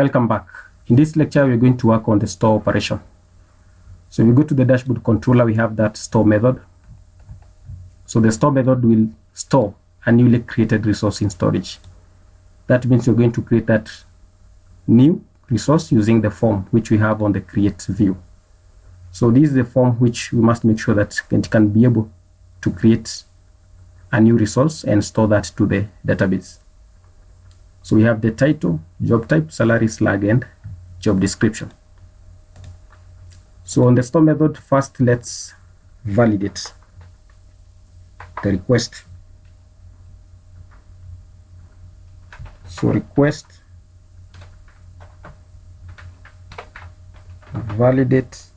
Welcome back. In this lecture, we're going to work on the store operation. So we go to the dashboard controller, we have that store method. So the store method will store a newly created resource in storage. That means you're going to create that new resource using the form which we have on the create view. So this is the form which we must make sure that it can be able to create a new resource and store that to the database. So we have the title, job type, salary, slug, and job description. So on the store method, first let's validate the request. So request validate.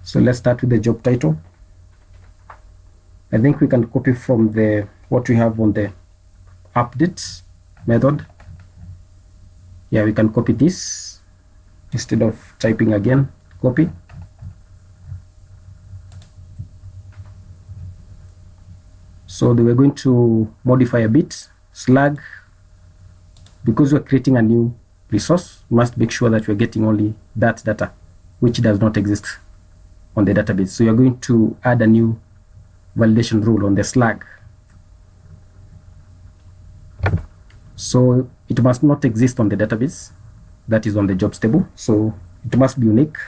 So let's start with the job title. I think we can copy from the what we have on the update method. Yeah, we can copy this instead of typing again. Copy. So we're going to modify a bit. Slug, because we're creating a new resource, we must make sure that we're getting only that data which does not exist on the database. So you're going to add a new validation rule on the slug. So it must not exist on the database that is on the jobs table. So it must be unique.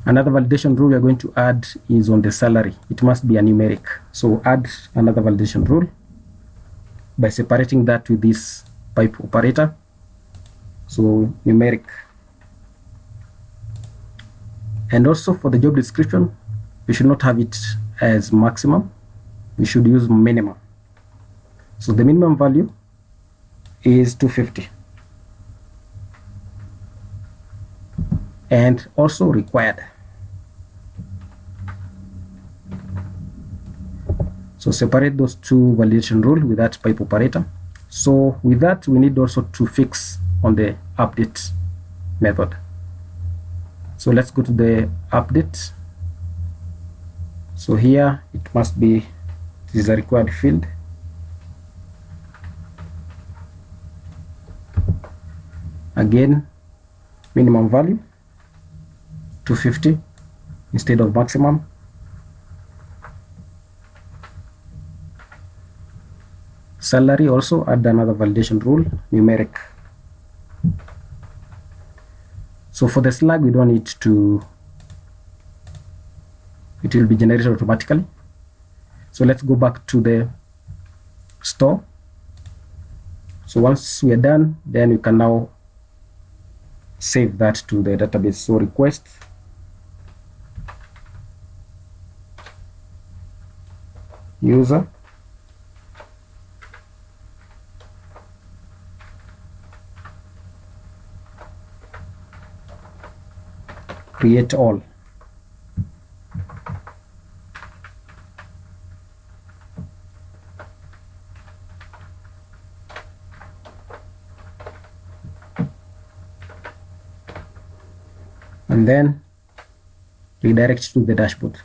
Another validation rule we are going to add is on the salary. It must be a numeric. So add another validation rule by separating that with this pipe operator. So numeric. And also for the job description, we should not have it as maximum. We should use minimum. So the minimum value is 250. And also required. So separate those two validation rules with that pipe operator. So with that, we need also to fix on the update method. So let's go to the update. So here it must be, this is a required field. Again, minimum value 250 instead of maximum. Salary, also add another validation rule, numeric. So for the slug, we don't need to, it will be generated automatically. So let's go back to the store. So once we are done, then we can now save that to the database. So request user create all. And then redirect to the dashboard.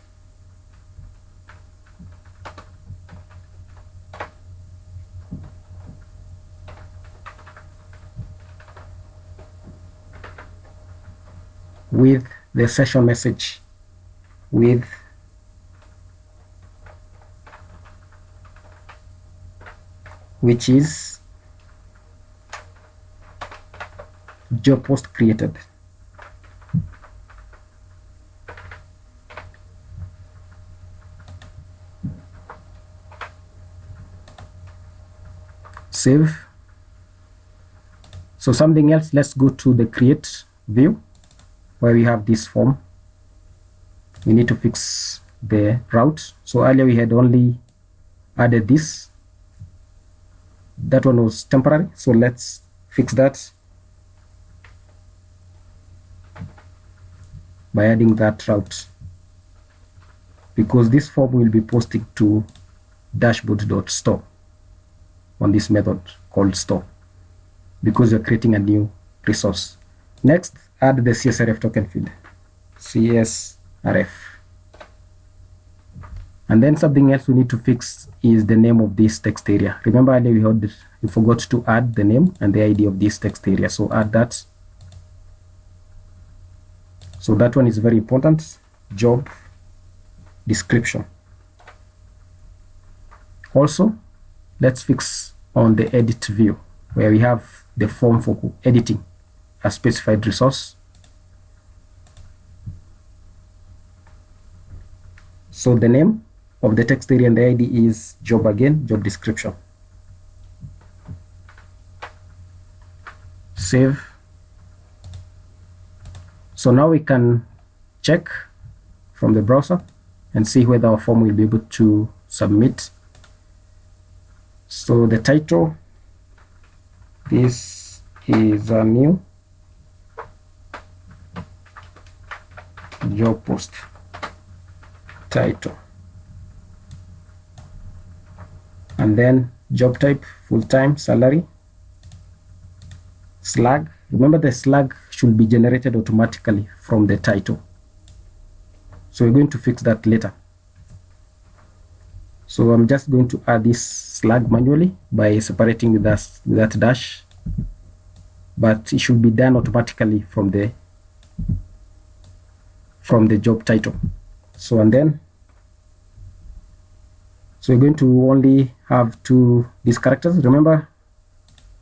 With the session message, with which is job post created. Save. So something else, let's go to the create view where we have this form. We need to fix the route. So earlier we had only added this. That one was temporary. So let's fix that by adding that route, because this form will be posting to dashboard.store on this method called store, because you're creating a new resource. Next, add the CSRF token field. CSRF. And then something else we need to fix is the name of this text area. Remember earlier we forgot to add the name and the ID of this text area. So add that. So that one is very important. Job description. Also, let's fix on the edit view where we have the form for editing a specified resource. So the name of the text area and the ID is job again, job description. Save. So now we can check from the browser and see whether our form will be able to submit. So the title, this is a new job post title, and then job type, full-time, salary, slug. Remember the slug should be generated automatically from the title, so we're going to fix that later. So I'm just going to add this slug manually by separating with that dash, but it should be done automatically from the job title. So and then, so we're going to only have these characters. Remember,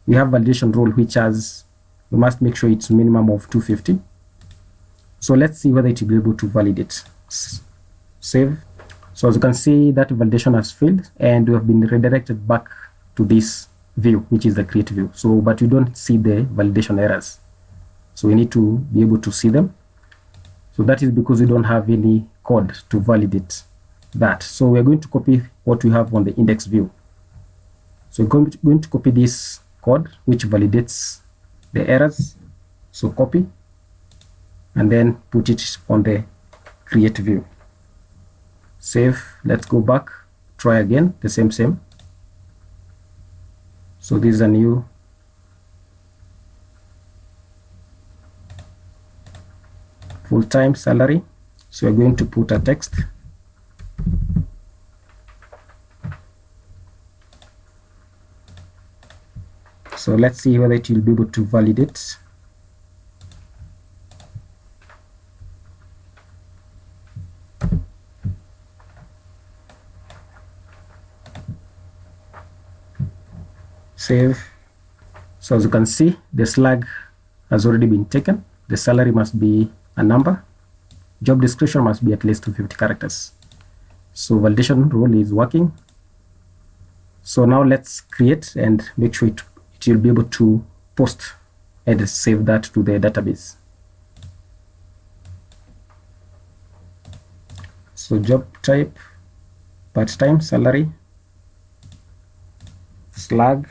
we have validation rule which has, we must make sure it's minimum of 250. So let's see whether it will be able to validate. Save. So as you can see, that validation has failed and we have been redirected back to this view, which is the create view. So, but we don't see the validation errors. So we need to be able to see them. So that is because we don't have any code to validate that. So we're going to copy what we have on the index view. So we're going to copy this code which validates the errors. So copy and then put it on the create view. Save. Let's go back, try again, the same. So this is a new full-time salary. So we're going to put a text. So let's see whether it will be able to validate. Save. So as you can see, the slug has already been taken. The salary must be a number. Job description must be at least 250 characters. So validation rule is working. So now let's create and make sure it will be able to post and save that to the database. So job type, part-time, salary, slug.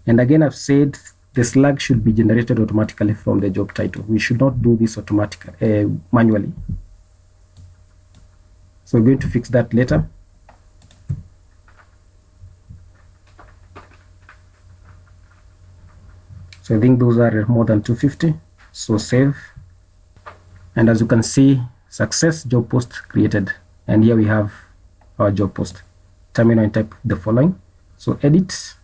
And again, I've said the slug should be generated automatically from the job title. We should not do this automatically, manually. So we're going to fix that later. So I think those are more than 250. So save. And as you can see, success, job post created. And here we have our job post. Terminal and type the following. So edit.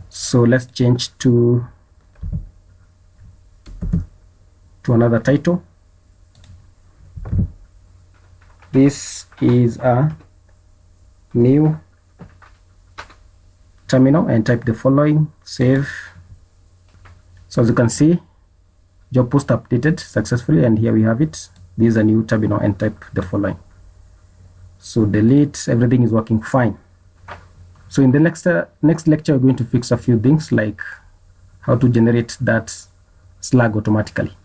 So let's change to another title. This is a new terminal and type the following. Save. So as you can see, job post updated successfully, and here we have it. This is a new terminal and type the following. So delete, everything is working fine. So in the next lecture, we're going to fix a few things like how to generate that slug automatically.